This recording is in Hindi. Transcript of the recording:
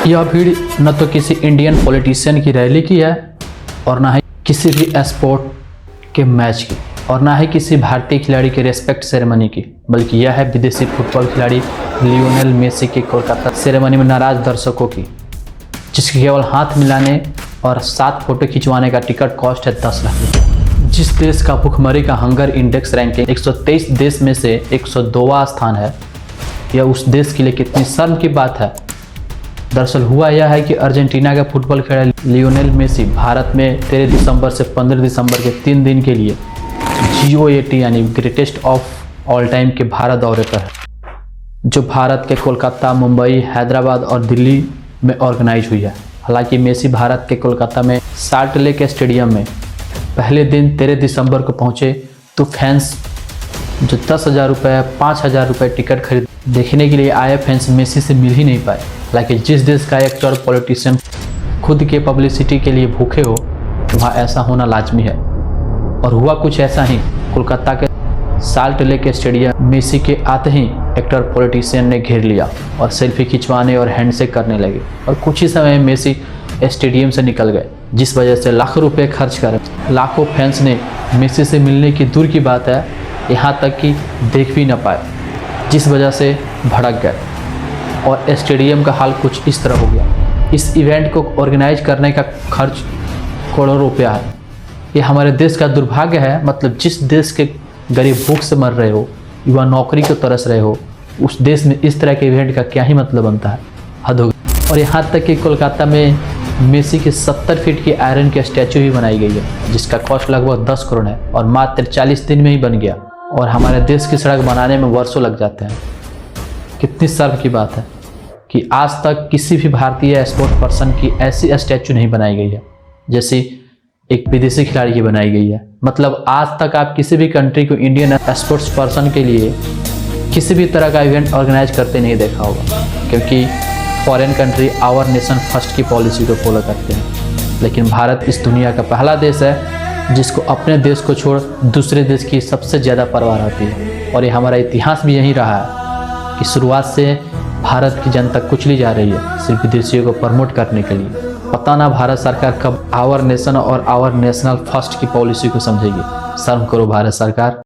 यह भीड़ न तो किसी इंडियन पॉलिटिशियन की रैली की है और ना ही किसी भी स्पोर्ट के मैच की और ना ही किसी भारतीय खिलाड़ी के रेस्पेक्ट सेरेमनी की, बल्कि यह है विदेशी फुटबॉल खिलाड़ी लियोनेल मेसी के कोलकाता सेरेमनी में नाराज दर्शकों की, जिसके केवल हाथ मिलाने और 7 फोटो खिंचवाने का टिकट कॉस्ट है 10 लाख रुपये। जिस देश का भूखमरी का हंगर इंडेक्स रैंकिंग 123 देश में से 102वां स्थान है, यह उस देश के लिए कितनी शर्म की बात है। दरअसल हुआ यह है कि अर्जेंटीना का फुटबॉल खिलाड़ी लियोनेल मेसी भारत में 13 दिसंबर से 15 दिसंबर के 3 दिन के लिए GOAT यानी ग्रेटेस्ट ऑफ ऑल टाइम के भारत दौरे पर है, जो भारत के कोलकाता, मुंबई, हैदराबाद और दिल्ली में ऑर्गेनाइज हुई है। हालांकि मेसी भारत के कोलकाता में साल्ट लेक स्टेडियम में पहले दिन 13 दिसंबर को पहुंचे तो फैंस जो 10,000 रुपये 5,000 रुपये टिकट खरीद देखने के लिए आए फैंस मेसी से मिल ही नहीं पाए। हालांकि जिस देश का एक्टर पॉलिटिशियन खुद के पब्लिसिटी के लिए भूखे हो वहाँ ऐसा होना लाजमी है, और हुआ कुछ ऐसा ही। कोलकाता के साल्ट लेक स्टेडियम मेसी के आते ही एक्टर पॉलिटिशियन ने घेर लिया और सेल्फी खिंचवाने और हैंडशेक करने लगे, और कुछ ही समय में मेसी स्टेडियम से निकल गए, जिस वजह से लाखों रुपए खर्च कर लाखों फैंस ने मेसी से मिलने की दूर की बात है यहाँ तक कि देख भी न पाए, जिस वजह से भड़क गए और स्टेडियम का हाल कुछ इस तरह हो गया। इस इवेंट को ऑर्गेनाइज करने का खर्च करोड़ों रुपया है। ये हमारे देश का दुर्भाग्य है। मतलब जिस देश के गरीब भूख से मर रहे हो, युवा नौकरी को तरस रहे हो, उस देश में इस तरह के इवेंट का क्या ही मतलब बनता है। हद हो गई। और यहाँ तक कि कोलकाता में मेसी के 70 फीट की आयरन की स्टैचू भी बनाई गई है, जिसका कॉस्ट लगभग 10 करोड़ है और मात्र 40 दिन में ही बन गया। और हमारे देश की सड़क बनाने में वर्षों लग जाते हैं। कितनी शर्म की बात है कि आज तक किसी भी भारतीय स्पोर्ट पर्सन की ऐसी स्टैचू नहीं बनाई गई है जैसी एक विदेशी खिलाड़ी की बनाई गई है। मतलब आज तक आप किसी भी कंट्री को इंडियन स्पोर्ट्स पर्सन के लिए किसी भी तरह का इवेंट ऑर्गेनाइज करते नहीं देखा होगा, क्योंकि foreign country our nation first की पॉलिसी को फॉलो करते हैं। लेकिन भारत इस दुनिया का पहला देश है जिसको अपने देश को छोड़ दूसरे देश की सबसे ज़्यादा परवाह रहती है। और ये हमारा इतिहास भी यही रहा है कि शुरुआत से भारत की जनता कुचली जा रही है सिर्फ विदेशियों को प्रमोट करने के लिए। पता ना भारत सरकार कब आवर नेशन और आवर नेशनल फर्स्ट की पॉलिसी को समझेगी। शर्म करो भारत सरकार।